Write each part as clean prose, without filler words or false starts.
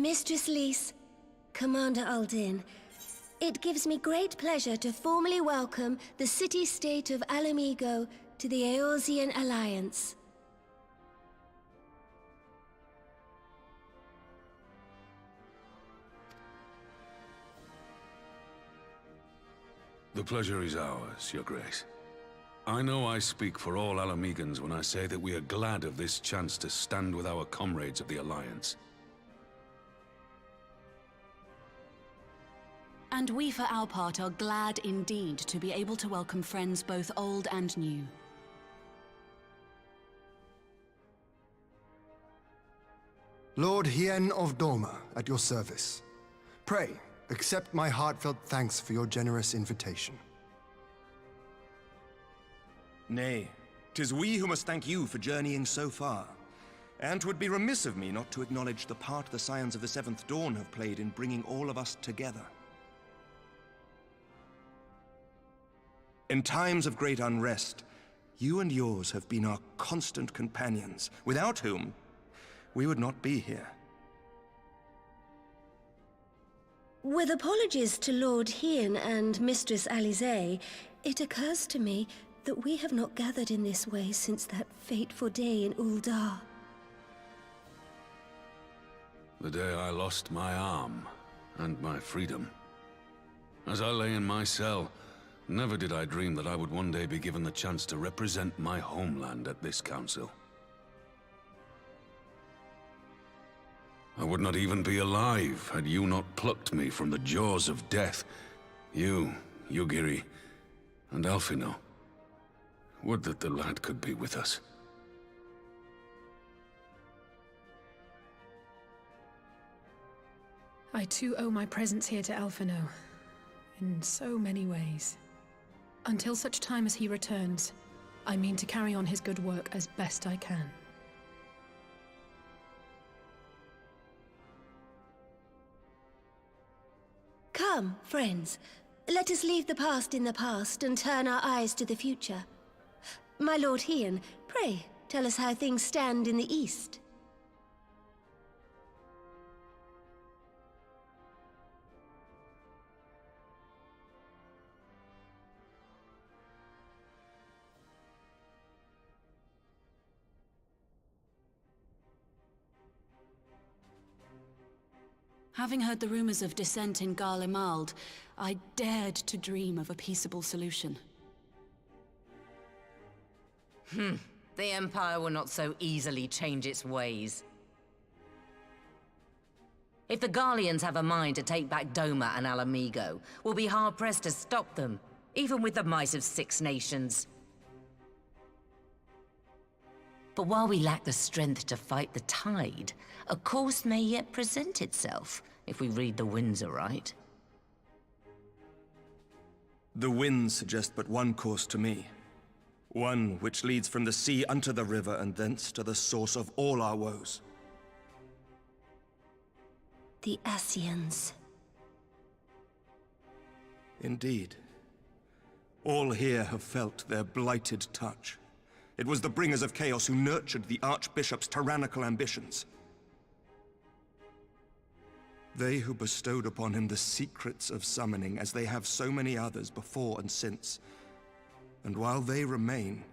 Mistress Lys, Commander Aldin, it gives me great pleasure to formally welcome the city-state of Alamigo to the Eorzean Alliance. The pleasure is ours, Your Grace. I know I speak for all Alamegans when I say that we are glad of this chance to stand with our comrades of the Alliance. And we, for our part, are glad indeed to be able to welcome friends both old and new. Lord Hien of Doma, at your service. Pray, accept my heartfelt thanks for your generous invitation. Nay, 'tis we who must thank you for journeying so far. And 'twould be remiss of me not to acknowledge the part the Scions of the Seventh Dawn have played in bringing all of us together. In times of great unrest, you and yours have been our constant companions, without whom we would not be here. With apologies to Lord Hien and Mistress Alisaie, it occurs to me that we have not gathered in this way since that fateful day in Uldar. The day I lost my arm and my freedom. As I lay in my cell, never did I dream that I would one day be given the chance to represent my homeland at this council. I would not even be alive had you not plucked me from the jaws of death. You, Yugiri, and Alphino. Would that the lad could be with us. I too owe my presence here to Alphino, in so many ways. Until such time as he returns, I mean to carry on his good work as best I can. Come, friends, let us leave the past in the past and turn our eyes to the future. My Lord Hien, pray, tell us how things stand in the East. Having heard the rumors of dissent in Garlemald, I dared to dream of a peaceable solution. The Empire will not so easily change its ways. If the Garleans have a mind to take back Doma and Alamigo, we'll be hard-pressed to stop them, even with the might of 6 nations. But while we lack the strength to fight the tide, a course may yet present itself, if we read the winds aright. The winds suggest but one course to me. One which leads from the sea unto the river and thence to the source of all our woes. The Ascians. Indeed. All here have felt their blighted touch. It was the bringers of chaos who nurtured the Archbishop's tyrannical ambitions. They who bestowed upon him the secrets of summoning, as they have so many others before and since. And while they remain,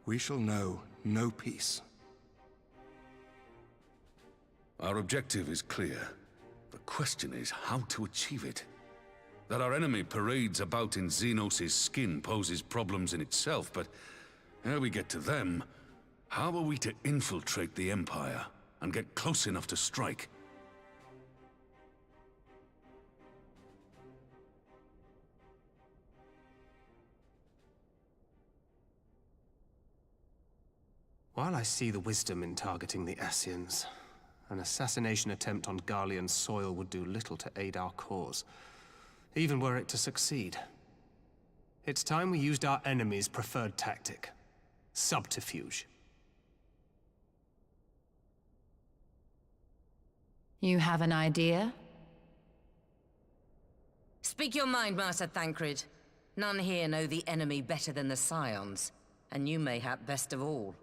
we shall know no peace. Our objective is clear. The question is how to achieve it. That our enemy parades about in Xenos' skin poses problems in itself, but ere we get to them, how are we to infiltrate the Empire and get close enough to strike? While I see the wisdom in targeting the Ascians, an assassination attempt on Garlean soil would do little to aid our cause, even were it to succeed. It's time we used our enemy's preferred tactic: subterfuge. You have an idea? Speak your mind, Master Thancred. None here know the enemy better than the Scions, and you mayhap best of all.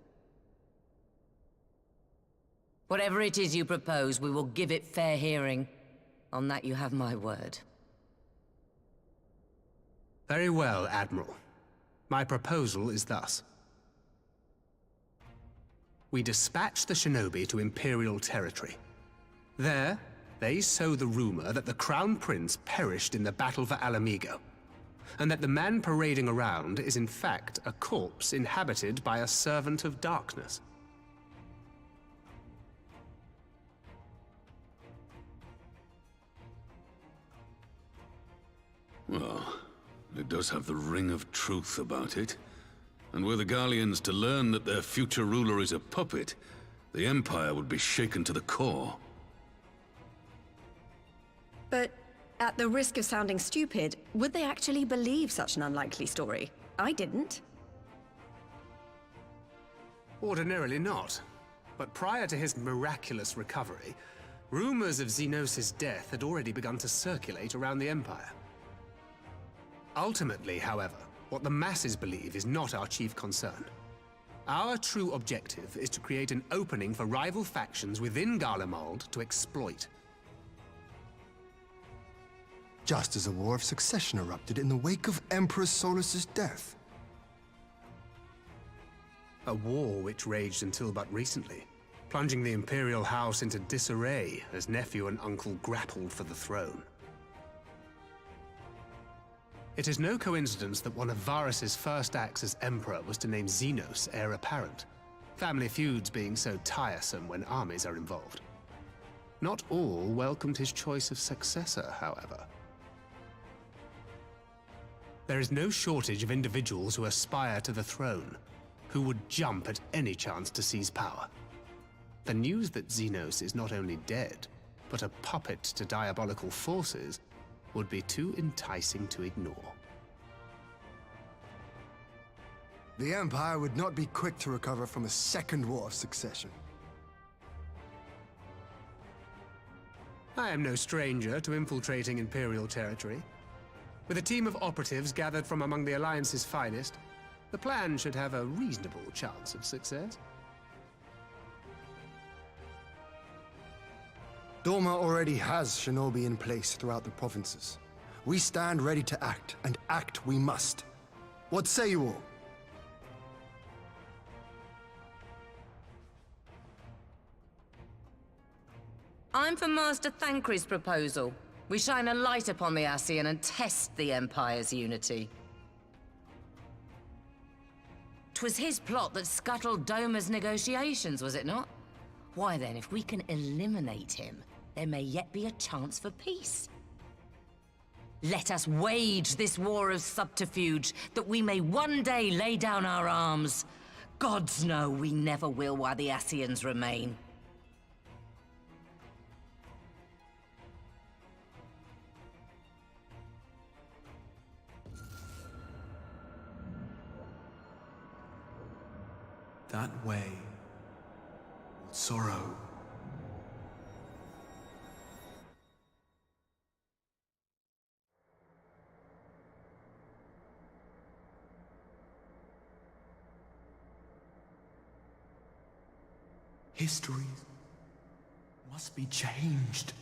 Whatever it is you propose, we will give it fair hearing. On that you have my word. Very well, Admiral. My proposal is thus. We dispatch the shinobi to Imperial territory. There, they sow the rumor that the Crown Prince perished in the battle for Alamigo, and that the man parading around is in fact a corpse inhabited by a servant of darkness. Well, it does have the ring of truth about it. And were the Garleans to learn that their future ruler is a puppet, the Empire would be shaken to the core. But at the risk of sounding stupid, would they actually believe such an unlikely story? I didn't. Ordinarily not. But prior to his miraculous recovery, rumors of Xenos' death had already begun to circulate around the Empire. Ultimately, however, what the masses believe is not our chief concern. Our true objective is to create an opening for rival factions within Garlemald to exploit. Just as a war of succession erupted in the wake of Emperor Solus's death. A war which raged until but recently, plunging the Imperial House into disarray as nephew and uncle grappled for the throne. It is no coincidence that one of Varus's first acts as Emperor was to name Xenos heir apparent, family feuds being so tiresome when armies are involved. Not all welcomed his choice of successor, however. There is no shortage of individuals who aspire to the throne, who would jump at any chance to seize power. The news that Xenos is not only dead, but a puppet to diabolical forces would be too enticing to ignore. The Empire would not be quick to recover from a second war of succession. I am no stranger to infiltrating Imperial territory. With a team of operatives gathered from among the Alliance's finest, the plan should have a reasonable chance of success. Doma already has shinobi in place throughout the provinces. We stand ready to act, and act we must. What say you all? I'm for Master Thancred's proposal. We shine a light upon the Ascian and test the Empire's unity. 'Twas his plot that scuttled Doma's negotiations, was it not? Why then, if we can eliminate him, there may yet be a chance for peace. Let us wage this war of subterfuge, that we may one day lay down our arms. Gods know we never will while the Ascians remain. That way, sorrow. History must be changed.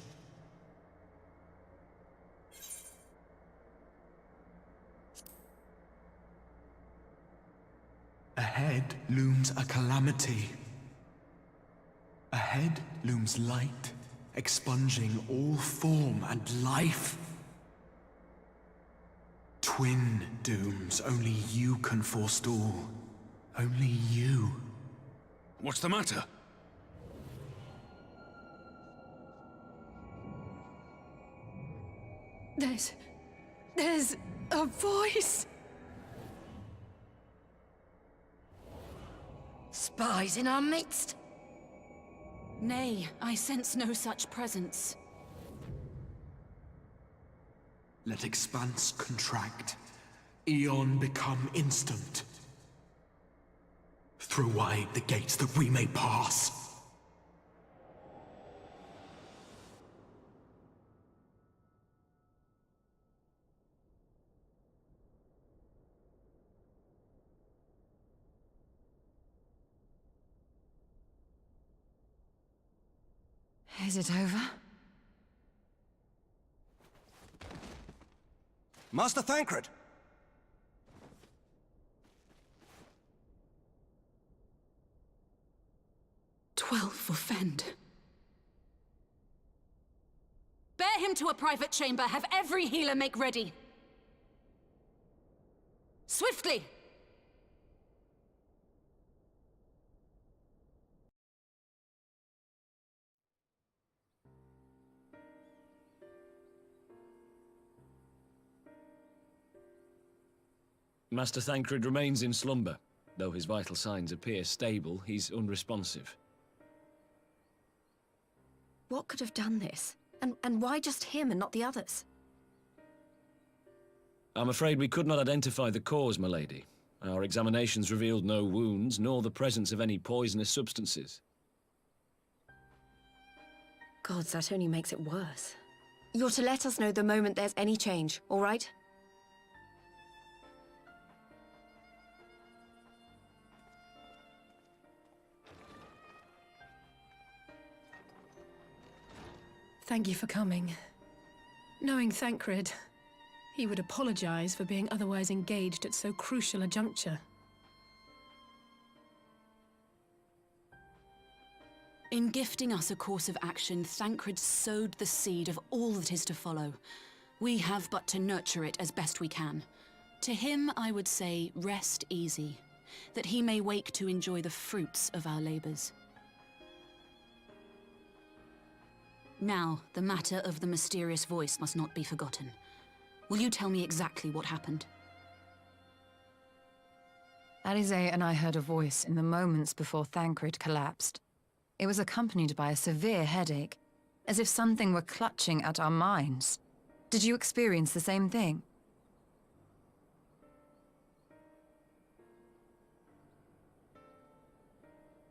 Ahead looms a calamity. Ahead looms light, expunging all form and life. Twin dooms only you can forestall. Only you. What's the matter? There's a voice. Spies in our midst? Nay, I sense no such presence. Let expanse contract. Eon become instant. Throw wide the gates that we may pass. Is it over? Master Thancred! 12 for Fend. Bear him to a private chamber. Have every healer make ready. Swiftly! Master Thancred remains in slumber. Though his vital signs appear stable, he's unresponsive. What could have done this? And why just him and not the others? I'm afraid we could not identify the cause, my lady. Our examinations revealed no wounds, nor the presence of any poisonous substances. Gods, that only makes it worse. You're to let us know the moment there's any change, all right? Thank you for coming. Knowing Thancred, he would apologize for being otherwise engaged at so crucial a juncture. In gifting us a course of action, Thancred sowed the seed of all that is to follow. We have but to nurture it as best we can. To him, I would say, rest easy, that he may wake to enjoy the fruits of our labors. Now, the matter of the mysterious voice must not be forgotten. Will you tell me exactly what happened? Alizé and I heard a voice in the moments before Thancred collapsed. It was accompanied by a severe headache, as if something were clutching at our minds. Did you experience the same thing?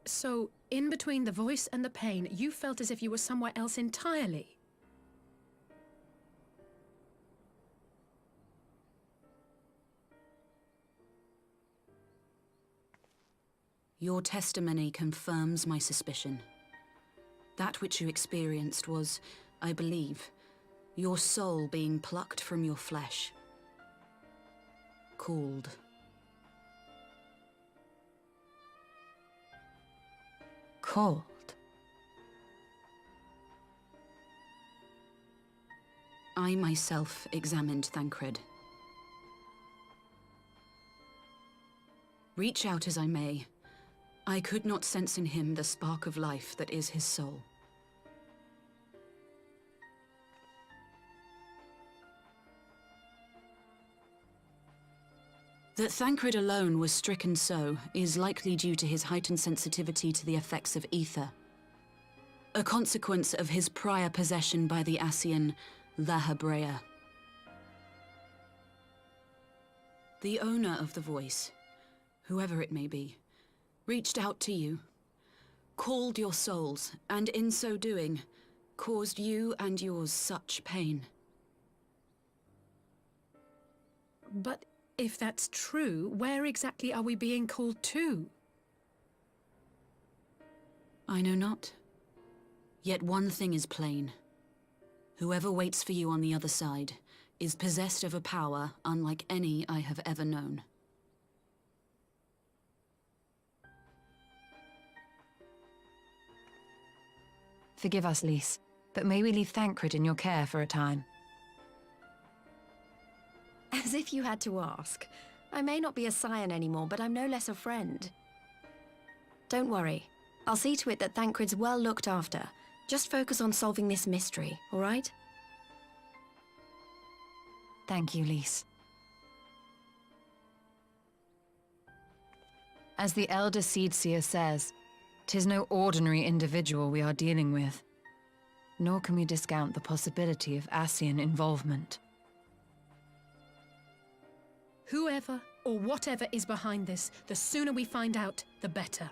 So, in between the voice and the pain, you felt as if you were somewhere else entirely. Your testimony confirms my suspicion. That which you experienced was, I believe, your soul being plucked from your flesh. Called. Called? I myself examined Thancred. Reach out as I may, I could not sense in him the spark of life that is his soul. That Thancred alone was stricken so is likely due to his heightened sensitivity to the effects of ether, a consequence of his prior possession by the Ascian La Hebrea. The owner of the voice, whoever it may be, reached out to you, called your souls, and in so doing, caused you and yours such pain. But if that's true, where exactly are we being called to? I know not. Yet one thing is plain. Whoever waits for you on the other side is possessed of a power unlike any I have ever known. Forgive us, Lys, but may we leave Thancred in your care for a time? As if you had to ask. I may not be a scion anymore, but I'm no less a friend. Don't worry. I'll see to it that Thancred's well looked after. Just focus on solving this mystery, all right? Thank you, Lys. As the Elder Seedseer says, 'tis no ordinary individual we are dealing with. Nor can we discount the possibility of Ascian involvement. Whoever or whatever is behind this, the sooner we find out, the better.